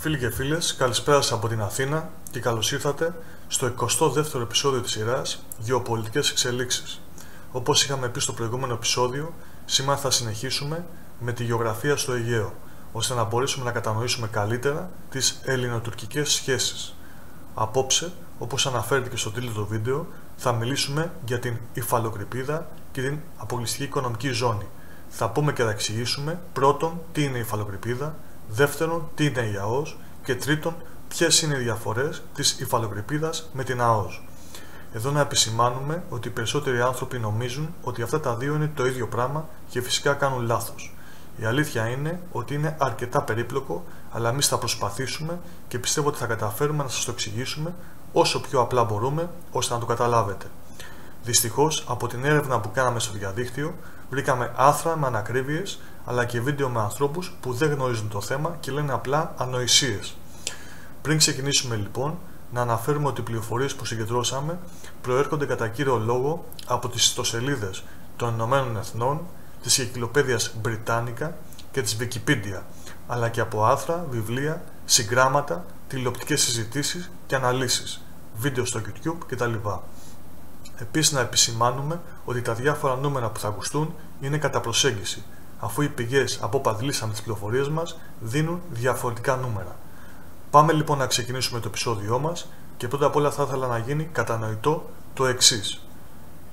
Φίλοι και φίλες, καλησπέρα σας από την Αθήνα και καλώς ήρθατε στο 22ο επεισόδιο της σειράς Γεωπολιτικές εξελίξεις. Όπως είχαμε πει στο προηγούμενο επεισόδιο, σήμερα θα συνεχίσουμε με τη γεωγραφία στο Αιγαίο, ώστε να μπορέσουμε να κατανοήσουμε καλύτερα τις ελληνοτουρκικές σχέσεις. Απόψε, όπως αναφέρεται και στο τίτλο του βίντεο, θα μιλήσουμε για την υφαλοκρηπίδα και την αποκλειστική οικονομική ζώνη. Θα πούμε και θα εξηγήσουμε πρώτον τι είναι η υφαλοκρηπίδα, δεύτερον τι είναι η ΑΟΣ και τρίτον ποιες είναι οι διαφορές της υφαλοκρηπίδας με την ΑΟΣ. Εδώ να επισημάνουμε ότι οι περισσότεροι άνθρωποι νομίζουν ότι αυτά τα δύο είναι το ίδιο πράγμα και φυσικά κάνουν λάθος. Η αλήθεια είναι ότι είναι αρκετά περίπλοκο, αλλά εμείς θα προσπαθήσουμε και πιστεύω ότι θα καταφέρουμε να σας το εξηγήσουμε όσο πιο απλά μπορούμε ώστε να το καταλάβετε. Δυστυχώς, από την έρευνα που κάναμε στο διαδίκτυο, βρήκαμε άρθρα με ανακρίβειες αλλά και βίντεο με ανθρώπους που δεν γνωρίζουν το θέμα και λένε απλά ανοησίες. Πριν ξεκινήσουμε λοιπόν, να αναφέρουμε ότι οι πληροφορίες που συγκεντρώσαμε προέρχονται κατά κύριο λόγο από τις ιστοσελίδες των Ηνωμένων Εθνών, της Εγκυκλοπαίδειας Britannica και της Wikipedia, αλλά και από άρθρα, βιβλία, συγγράμματα, τηλεοπτικές συζητήσεις και αναλύσεις, βίντεο στο YouTube κτλ. Επίσης να επισημάνουμε ότι τα διάφορα νούμερα που θα ακουστούν είναι κατά προσέγγιση, αφού οι πηγές από όπου αντλήσαμε τις πληροφορίες μας δίνουν διαφορετικά νούμερα. Πάμε λοιπόν να ξεκινήσουμε το επεισόδιό μας και πρώτα απ' όλα θα ήθελα να γίνει κατανοητό το εξής.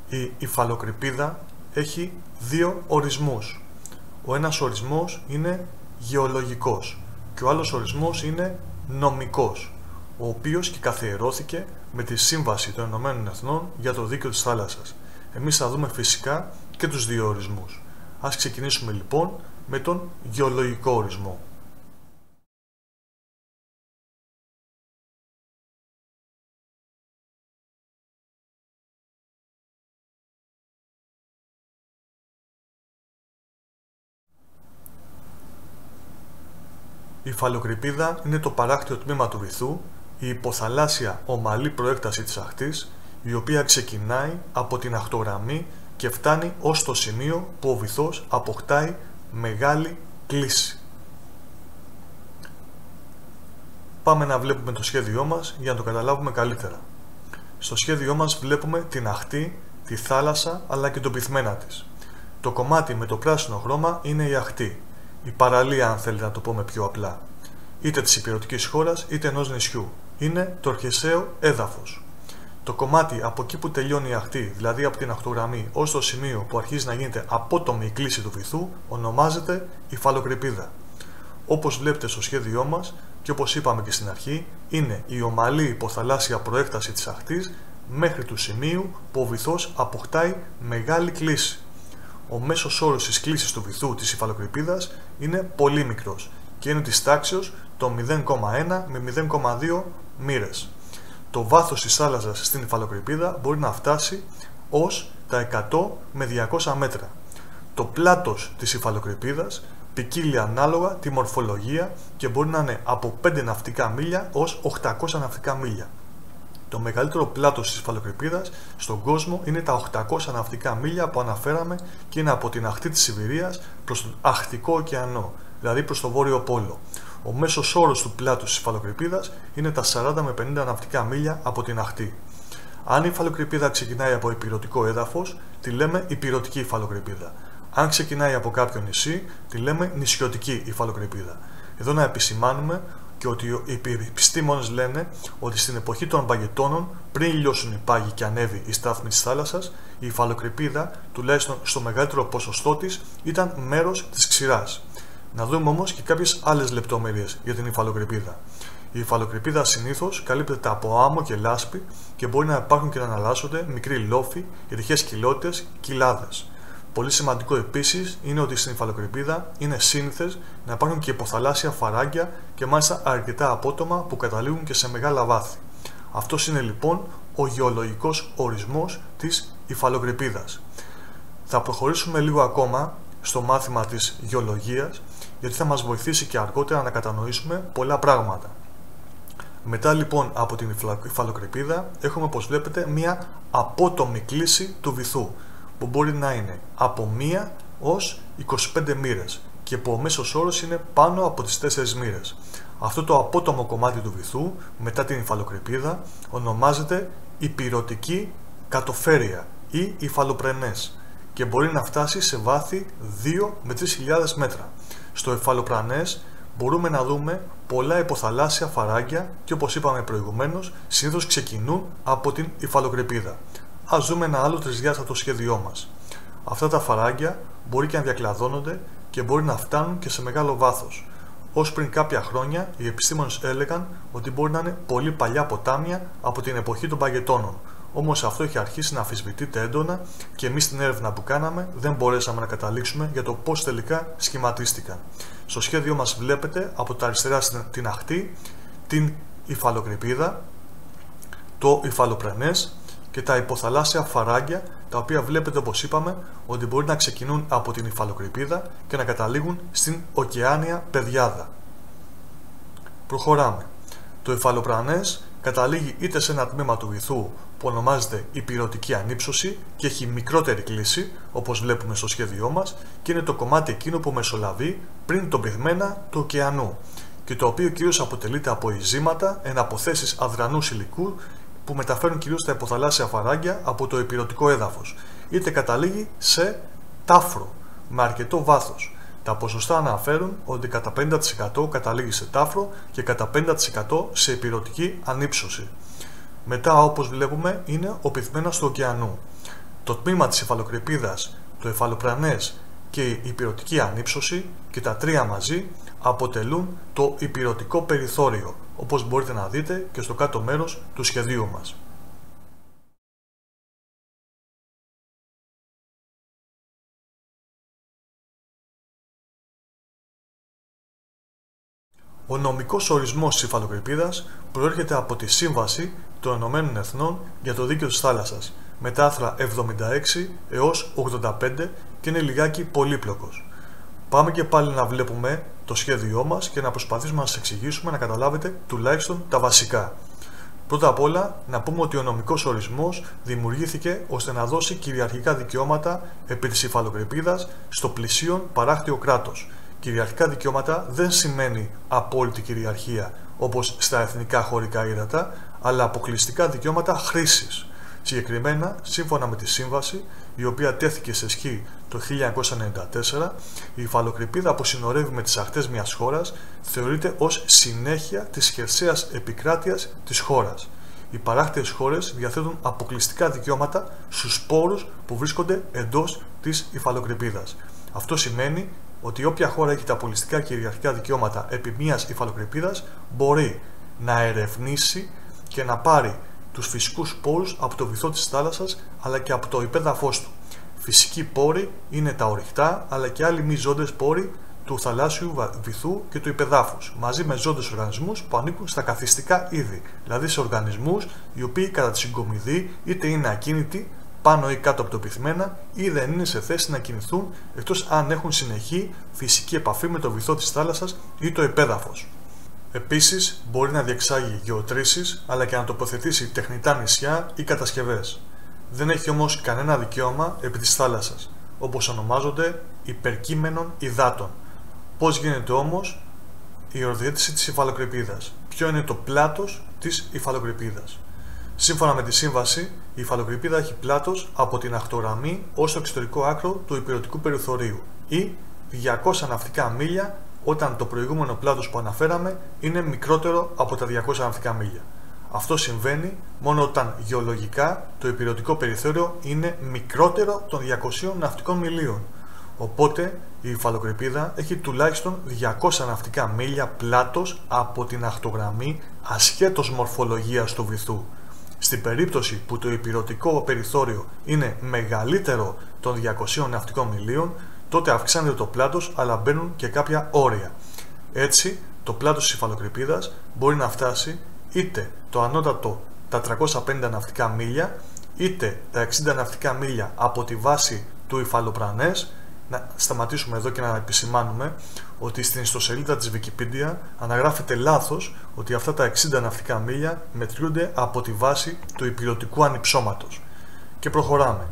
Η υφαλοκρηπίδα έχει δύο ορισμούς. Ο ένας ορισμός είναι γεωλογικός και ο άλλος ορισμός είναι νομικός, ο οποίος και καθιερώθηκε με τη Σύμβαση των Ηνωμένων Εθνών για το Δίκαιο της Θάλασσας. Εμείς θα δούμε φυσικά και τους δύο ορισμούς. Ας ξεκινήσουμε λοιπόν με τον γεωλογικό ορισμό. Η υφαλοκρηπίδα είναι το παράκτιο τμήμα του βυθού, η υποθαλάσσια ομαλή προέκταση της ακτής, η οποία ξεκινάει από την ακτογραμμή και φτάνει ως το σημείο που ο βυθός αποκτάει μεγάλη κλίση. Πάμε να βλέπουμε το σχέδιό μας για να το καταλάβουμε καλύτερα. Στο σχέδιό μας βλέπουμε την ακτή, τη θάλασσα αλλά και τον πυθμένα της. Το κομμάτι με το πράσινο χρώμα είναι η ακτή, η παραλία αν θέλετε να το πούμε πιο απλά, είτε της υπηρετικής χώρας είτε ενός νησιού. Είναι το αρχαισαίο έδαφος. Το κομμάτι από εκεί που τελειώνει η ακτή, δηλαδή από την ακτογραμμή ως το σημείο που αρχίζει να γίνεται απότομη η κλίση του βυθού, ονομάζεται υφαλοκρηπίδα. Όπως βλέπετε στο σχέδιό μας και όπως είπαμε και στην αρχή, είναι η ομαλή υποθαλάσσια προέκταση της ακτής μέχρι του σημείου που ο βυθός αποκτάει μεγάλη κλίση. Ο μέσος όρος της κλίσης του βυθού της υφαλοκρηπίδας είναι πολύ μικρός και είναι της τάξεως των 0,1 με 0,2 μοίρες. Το βάθος της θάλασσας στην υφαλοκρηπίδα μπορεί να φτάσει ως τα 100 με 200 μέτρα. Το πλάτος της υφαλοκρηπίδας ποικίλει ανάλογα τη μορφολογία και μπορεί να είναι από 5 ναυτικά μίλια ως 800 ναυτικά μίλια. Το μεγαλύτερο πλάτος της υφαλοκρηπίδας στον κόσμο είναι τα 800 ναυτικά μίλια που αναφέραμε και είναι από την ακτή της Σιβηρίας προς τον Αρκτικό ωκεανό, δηλαδή προς το Βόρειο Πόλο. Ο μέσος όρος του πλάτους της υφαλοκρηπίδας είναι τα 40 με 50 ναυτικά μίλια από την ακτή. Αν η υφαλοκρηπίδα ξεκινάει από υπηρετικό έδαφος, τη λέμε υπηρετική υφαλοκρηπίδα. Αν ξεκινάει από κάποιο νησί, τη λέμε νησιωτική υφαλοκρηπίδα. Εδώ να επισημάνουμε και ότι οι επιστήμονες λένε ότι στην εποχή των παγετώνων, πριν λιώσουν οι πάγοι και ανέβει η στάθμη της θάλασσας, η υφαλοκρηπίδα, τουλάχιστον στο μεγαλύτερο ποσοστό της, ήταν μέρος της ξηράς. Να δούμε όμως και κάποιες άλλες λεπτομέρειες για την υφαλοκρηπίδα. Η υφαλοκρηπίδα συνήθως καλύπτεται από άμμο και λάσπη και μπορεί να υπάρχουν και να αναλλάσσονται μικροί λόφοι, ρηχές κοιλότητες, κοιλάδες. Πολύ σημαντικό επίσης είναι ότι στην υφαλοκρηπίδα είναι σύνηθες να υπάρχουν και υποθαλάσσια φαράγγια και μάλιστα αρκετά απότομα που καταλήγουν και σε μεγάλα βάθη. Αυτός είναι λοιπόν ο γεωλογικός ορισμός της υφαλοκρηπίδας. Θα προχωρήσουμε λίγο ακόμα στο μάθημα της γεωλογίας, γιατί θα μας βοηθήσει και αργότερα να κατανοήσουμε πολλά πράγματα. Μετά λοιπόν από την υφαλοκρηπίδα έχουμε, όπως βλέπετε, μια απότομη κλίση του βυθού που μπορεί να είναι από 1 ως 25 μοίρες και που ο μέσος όρος είναι πάνω από τις 4 μοίρες. Αυτό το απότομο κομμάτι του βυθού μετά την υφαλοκρηπίδα ονομάζεται υπηρωτική κατοφέρεια ή υφαλοπρενές και μπορεί να φτάσει σε βάθη 2 με 3.000 μέτρα. Στο υφαλοπρανές μπορούμε να δούμε πολλά υποθαλάσσια φαράγγια και, όπως είπαμε προηγουμένως, συνήθως ξεκινούν από την υφαλοκρηπίδα. Ας δούμε ένα άλλο τρισδιάστατο σχέδιό μας. Αυτά τα φαράγγια μπορεί και να διακλαδώνονται και μπορεί να φτάνουν και σε μεγάλο βάθος. Ως πριν κάποια χρόνια, οι επιστήμονες έλεγαν ότι μπορεί να είναι πολύ παλιά ποτάμια από την εποχή των παγετώνων. Όμως αυτό έχει αρχίσει να αμφισβητείται έντονα και εμείς στην έρευνα που κάναμε δεν μπορέσαμε να καταλήξουμε για το πώς τελικά σχηματίστηκαν. Στο σχέδιό μας βλέπετε από τα αριστερά την αχτή, την υφαλοκρηπίδα, το υφαλοπρενές και τα υποθαλάσσια φαράγγια, τα οποία βλέπετε, όπως είπαμε, ότι μπορεί να ξεκινούν από την υφαλοκρηπίδα και να καταλήγουν στην ωκεάνια πεδιάδα. Προχωράμε. Το υφαλοπρανές καταλήγει είτε σε ένα τμήμα του βυθού που ονομάζεται υπηρωτική ανύψωση και έχει μικρότερη κλίση, όπως βλέπουμε στο σχέδιό μας, και είναι το κομμάτι εκείνο που μεσολαβεί πριν τον πυθμένα του ωκεανού και το οποίο κυρίως αποτελείται από ειζήματα, εναποθέσεις αδρανού υλικού που μεταφέρουν κυρίως τα υποθαλάσσια φαράγγια από το υπηρωτικό έδαφος, είτε καταλήγει σε τάφρο με αρκετό βάθος. Τα ποσοστά αναφέρουν ότι κατά 50% καταλήγει σε τάφρο και κατά 50% σε υπηρωτική ανύψωση. Μετά, όπως βλέπουμε, είναι ο πυθμένας του ωκεανού. Το τμήμα της υφαλοκρηπίδας, το υφαλοπρανές και η υπηρωτική ανύψωση και τα τρία μαζί αποτελούν το υπηρωτικό περιθώριο, όπως μπορείτε να δείτε και στο κάτω μέρος του σχεδίου μας. Ο νομικός ορισμός της υφαλοκρηπίδας προέρχεται από τη Σύμβαση των Ηνωμένων Εθνών για το Δίκαιο της Θάλασσας με τα άρθρα 76 έως 85 και είναι λιγάκι πολύπλοκος. Πάμε και πάλι να βλέπουμε το σχέδιό μας και να προσπαθήσουμε να σας εξηγήσουμε να καταλάβετε τουλάχιστον τα βασικά. Πρώτα απ' όλα να πούμε ότι ο νομικός ορισμός δημιουργήθηκε ώστε να δώσει κυριαρχικά δικαιώματα επί της υφαλοκρηπίδας στο πλησίον παράκτιο κράτος. Κυριαρχικά δικαιώματα δεν σημαίνει απόλυτη κυριαρχία όπως στα εθνικά χωρικά ύδατα, αλλά αποκλειστικά δικαιώματα χρήσης. Συγκεκριμένα, σύμφωνα με τη Σύμβαση, η οποία τέθηκε σε ισχύ το 1994, η υφαλοκρηπίδα που συνορεύει με τις ακτές μιας χώρας θεωρείται ως συνέχεια της χερσαίας επικράτειας της χώρας. Οι παράκτιες χώρες διαθέτουν αποκλειστικά δικαιώματα στους πόρους που βρίσκονται εντός της υφαλοκρηπίδας. Αυτό σημαίνει ότι όποια χώρα έχει τα αποκλειστικά κυριαρχικά δικαιώματα επί μιας υφαλοκρηπίδας μπορεί να ερευνήσει και να πάρει τους φυσικούς πόρους από το βυθό της θάλασσας αλλά και από το υπέδαφος του. Φυσικοί πόροι είναι τα ορυκτά αλλά και άλλοι μη ζώντες πόροι του θαλάσσιου βυθού και του υπεδάφους, μαζί με ζώντες οργανισμούς που ανήκουν στα καθιστικά είδη, δηλαδή σε οργανισμούς οι οποίοι κατά τη συγκομιδή είτε είναι ακίνητοι πάνω ή κάτω από το πυθμένα ή δεν είναι σε θέση να κινηθούν εκτός αν έχουν συνεχή φυσική επαφή με το βυθό της θάλασσας ή το υπέδαφος. Επίσης, μπορεί να διεξάγει γεωτρήσεις αλλά και να τοποθετήσει τεχνητά νησιά ή κατασκευές. Δεν έχει όμως κανένα δικαίωμα επί της θάλασσας, όπως ονομάζονται υπερκείμενων υδάτων. Πώς γίνεται όμως η οριοθέτηση της υφαλοκρηπίδας? Ποιο είναι το πλάτος της υφαλοκρηπίδας? Σύμφωνα με τη Σύμβαση, η υφαλοκρηπίδα έχει πλάτος από την ακτογραμμή ως το εξωτερικό άκρο του υπηρωτικού περιθωρίου ή 200 ναυτικά μίλια όταν το προηγούμενο πλάτος που αναφέραμε είναι μικρότερο από τα 200 ναυτικά μίλια. Αυτό συμβαίνει μόνο όταν γεωλογικά το υπηρωτικό περιθώριο είναι μικρότερο των 200 ναυτικών μιλίων. Οπότε η υφαλοκρηπίδα έχει τουλάχιστον 200 ναυτικά μίλια πλάτος από την ακτογραμμή ασχέτως μορφολογίας του βυθού. Στην περίπτωση που το υπηρωτικό περιθώριο είναι μεγαλύτερο των 200 ναυτικών μιλίων, τότε αυξάνεται το πλάτος αλλά μπαίνουν και κάποια όρια. Έτσι, το πλάτος της υφαλοκρηπίδας μπορεί να φτάσει είτε το ανώτατο τα 350 ναυτικά μίλια, είτε τα 60 ναυτικά μίλια από τη βάση του υφαλοπρανές. Να σταματήσουμε εδώ και να επισημάνουμε ότι στην ιστοσελίδα της Wikipedia αναγράφεται λάθος ότι αυτά τα 60 ναυτικά μίλια μετριούνται από τη βάση του υπηρωτικού ανυψώματος. Και προχωράμε.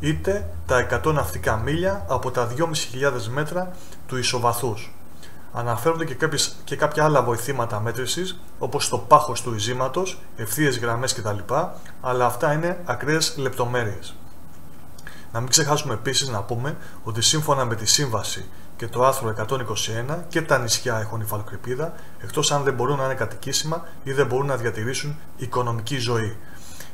είτε τα 100 ναυτικά μίλια από τα 2.500 μέτρα του ισοβαθούς. Αναφέρονται και κάποια άλλα βοηθήματα μέτρησης, όπως το πάχος του ειζήματος, ευθείες γραμμές κτλ. Αλλά αυτά είναι ακραίες λεπτομέρειες. Να μην ξεχάσουμε επίσης να πούμε ότι σύμφωνα με τη Σύμβαση και το άρθρο 121 και τα νησιά έχουν υφαλοκρηπίδα, εκτός αν δεν μπορούν να είναι κατοικήσιμα ή δεν μπορούν να διατηρήσουν οικονομική ζωή.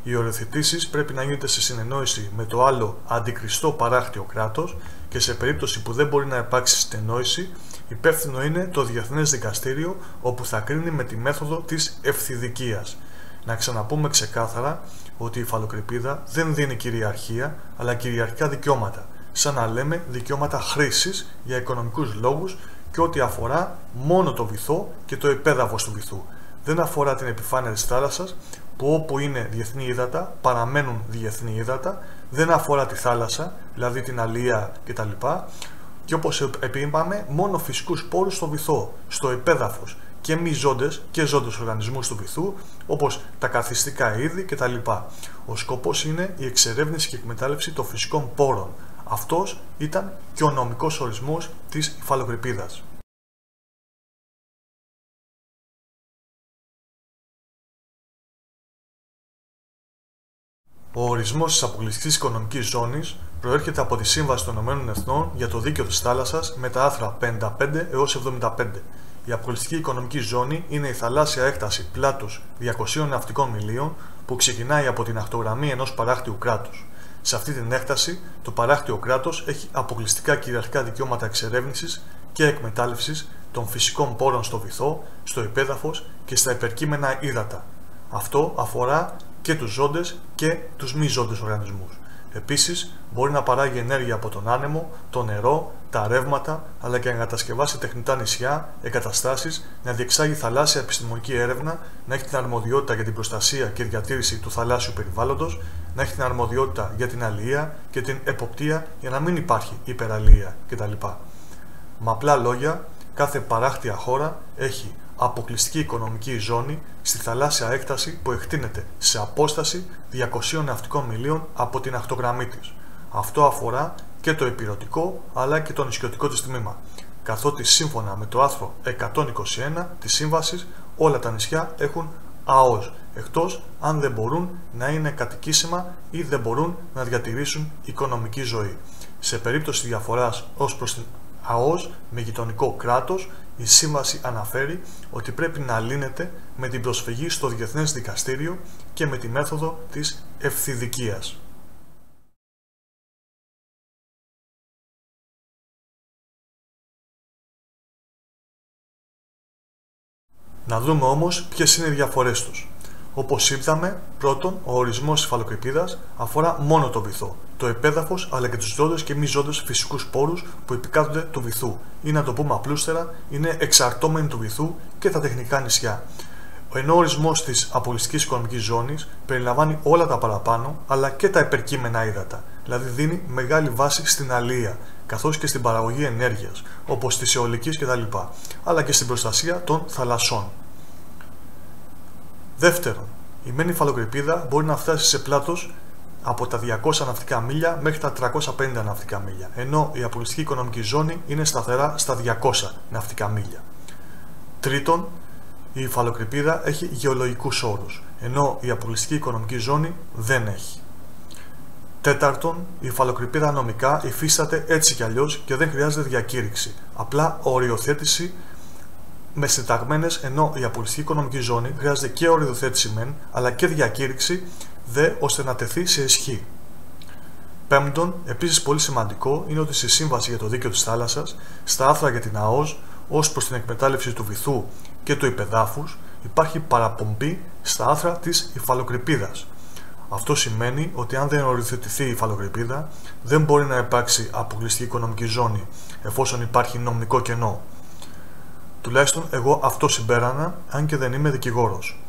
Οι οριοθετήσεις πρέπει να γίνονται σε συνεννόηση με το άλλο αντικριστό παράκτιο κράτος και σε περίπτωση που δεν μπορεί να υπάρξει συνεννόηση, υπεύθυνο είναι το Διεθνές Δικαστήριο, όπου θα κρίνει με τη μέθοδο της ευθυδικίας. Να ξαναπούμε ξεκάθαρα ότι η υφαλοκρηπίδα δεν δίνει κυριαρχία, αλλά κυριαρχικά δικαιώματα, σαν να λέμε δικαιώματα χρήσης για οικονομικούς λόγους και ό,τι αφορά μόνο το βυθό και το υπέδαφος του βυθού. Δεν αφορά την επιφάνεια της θάλασσας, που όπου είναι διεθνή ύδατα παραμένουν διεθνή ύδατα, δεν αφορά τη θάλασσα, δηλαδή την αλία κτλ. Και όπως είπαμε, μόνο φυσικούς πόρους στο βυθό, στο υπέδαφος και μη ζώντες και ζώντες οργανισμούς του βυθού, όπως τα καθιστικά είδη κτλ. Ο σκοπός είναι η εξερεύνηση και εκμετάλλευση των φυσικών πόρων. Αυτός ήταν και ο νομικός ορισμός της υφαλοκρηπίδας. Ο ορισμός της αποκλειστικής οικονομικής ζώνης προέρχεται από τη Σύμβαση των Ηνωμένων Εθνών για το Δίκαιο της Θάλασσας με τα άρθρα 55 έως 75. Η αποκλειστική οικονομική ζώνη είναι η θαλάσσια έκταση πλάτους 200 ναυτικών μιλίων που ξεκινάει από την ακτογραμμή ενός παράκτιου κράτους. Σε αυτή την έκταση, το παράκτιο κράτος έχει αποκλειστικά κυριαρχικά δικαιώματα εξερεύνησης και εκμετάλλευσης των φυσικών πόρων στο βυθό, στο υπέδαφος και στα υπερκείμενα ύδατα. Αυτό αφορά και τους ζώντες και τους μη ζώντες οργανισμούς. Επίσης, μπορεί να παράγει ενέργεια από τον άνεμο, το νερό, τα ρεύματα, αλλά και να κατασκευάσει τεχνητά νησιά, εγκαταστάσεις, να διεξάγει θαλάσσια επιστημονική έρευνα, να έχει την αρμοδιότητα για την προστασία και διατήρηση του θαλάσσιου περιβάλλοντος, να έχει την αρμοδιότητα για την αλληλεία και την εποπτεία για να μην υπάρχει υπεραλληλεία κτλ. Με απλά λόγια, κάθε παράκτια χώρα έχει αποκλειστική οικονομική ζώνη στη θαλάσσια έκταση που εκτείνεται σε απόσταση 200 ναυτικών μιλίων από την ακτογραμμή της. Αυτό αφορά και το ηπειρωτικό αλλά και το νησιωτικό της τμήμα, καθότι σύμφωνα με το άρθρο 121 της Σύμβασης όλα τα νησιά έχουν ΑΟΣ, εκτός αν δεν μπορούν να είναι κατοικήσιμα ή δεν μπορούν να διατηρήσουν οικονομική ζωή. Σε περίπτωση διαφοράς ως προς την ΑΟΣ με γειτονικό κράτος, η Σύμβαση αναφέρει ότι πρέπει να λύνεται με την προσφυγή στο Διεθνές Δικαστήριο και με τη μέθοδο της ευθυδικίας. Να δούμε όμως ποιες είναι οι διαφορές τους. Όπως είδαμε, πρώτον, ο ορισμός υφαλοκρηπίδας αφορά μόνο το βυθό, το επέδαφος αλλά και τους ζώντες και μη ζώντες φυσικούς πόρους που επικράττονται του βυθού, ή να το πούμε απλούστερα, είναι εξαρτώμενοι του βυθού και τα τεχνικά νησιά. Ενώ ο ορισμός της αποκλειστικής οικονομικής ζώνης περιλαμβάνει όλα τα παραπάνω αλλά και τα υπερκείμενα ύδατα, δηλαδή δίνει μεγάλη βάση στην αλεία, καθώς και στην παραγωγή ενέργειας, όπως της αιωλικής κτλ., αλλά και στην προστασία των θαλασσών. Δεύτερον, η μεν υφαλοκρηπίδα μπορεί να φτάσει σε πλάτος από τα 200 ναυτικά μίλια μέχρι τα 350 ναυτικά μίλια, ενώ η αποκλειστική οικονομική ζώνη είναι σταθερά στα 200 ναυτικά μίλια. Τρίτον, η υφαλοκρηπίδα έχει γεωλογικούς όρους, ενώ η αποκλειστική οικονομική ζώνη δεν έχει. Τέταρτον, η υφαλοκρηπίδα νομικά υφίσταται έτσι κι αλλιώς και δεν χρειάζεται διακήρυξη, απλά οριοθέτηση με συνταγμένες, ενώ η αποκλειστική οικονομική ζώνη χρειάζεται και οριοθέτηση μεν, αλλά και διακήρυξη δε ώστε να τεθεί σε ισχύ. Πέμπτον, επίσης πολύ σημαντικό είναι ότι στη Σύμβαση για το Δίκαιο της Θάλασσας, στα άρθρα για την ΑΟΣ, ως προς την εκμετάλλευση του βυθού και του υπεδάφους, υπάρχει παραπομπή στα άρθρα της υφαλοκρηπίδας. Αυτό σημαίνει ότι αν δεν οριοθετηθεί η υφαλοκρηπίδα, δεν μπορεί να υπάρξει αποκλειστική οικονομική ζώνη, εφόσον υπάρχει νομικό κενό. Τουλάχιστον εγώ αυτό συμπέρανα, αν και δεν είμαι δικηγόρος.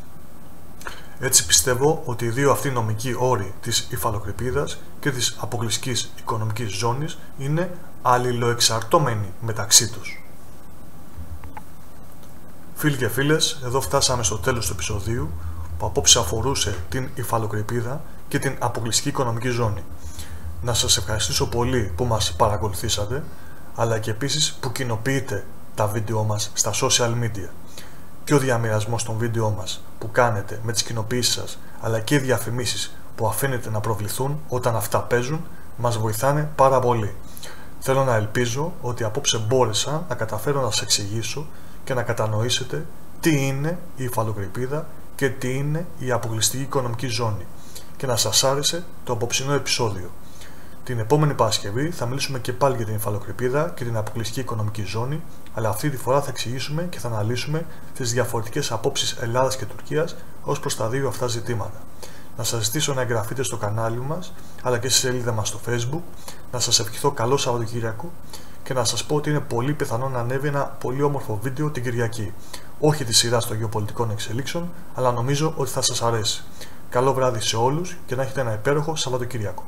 Έτσι πιστεύω ότι οι δύο αυτοί νομικοί όροι της υφαλοκρηπίδας και της αποκλειστικής οικονομικής ζώνης είναι αλληλοεξαρτώμενοι μεταξύ τους. Φίλοι και φίλες, εδώ φτάσαμε στο τέλος του επεισοδίου που απόψε αφορούσε την υφαλοκρηπίδα και την αποκλειστική οικονομική ζώνη. να σας ευχαριστήσω πολύ που μας παρακολουθήσατε, αλλά και επίσης που κοινοποιείτε τα βίντεό μας στα social media. Και ο διαμοιρασμός των βίντεό μας που κάνετε με τις κοινοποιήσεις σας, αλλά και οι διαφημίσεις που αφήνετε να προβληθούν όταν αυτά παίζουν, μας βοηθάνε πάρα πολύ. Θέλω να ελπίζω ότι απόψε μπόρεσα να καταφέρω να σας εξηγήσω και να κατανοήσετε τι είναι η υφαλοκρηπίδα και τι είναι η αποκλειστική οικονομική ζώνη και να σας άρεσε το απόψινό επεισόδιο. Την επόμενη Παρασκευή θα μιλήσουμε και πάλι για την υφαλοκρηπίδα και την αποκλειστική οικονομική ζώνη, αλλά αυτή τη φορά θα εξηγήσουμε και θα αναλύσουμε τις διαφορετικές απόψεις Ελλάδας και Τουρκίας ως προς τα δύο αυτά ζητήματα. Να σας ζητήσω να εγγραφείτε στο κανάλι μας, αλλά και στη σελίδα μας στο Facebook, να σας ευχηθώ καλό Σαββατοκύριακο και να σας πω ότι είναι πολύ πιθανό να ανέβει ένα πολύ όμορφο βίντεο την Κυριακή. Όχι τη σειρά των γεωπολιτικών εξελίξεων, αλλά νομίζω ότι θα σας αρέσει. Καλό βράδυ σε όλους και να έχετε ένα υπέροχο Σαββατοκύριακο.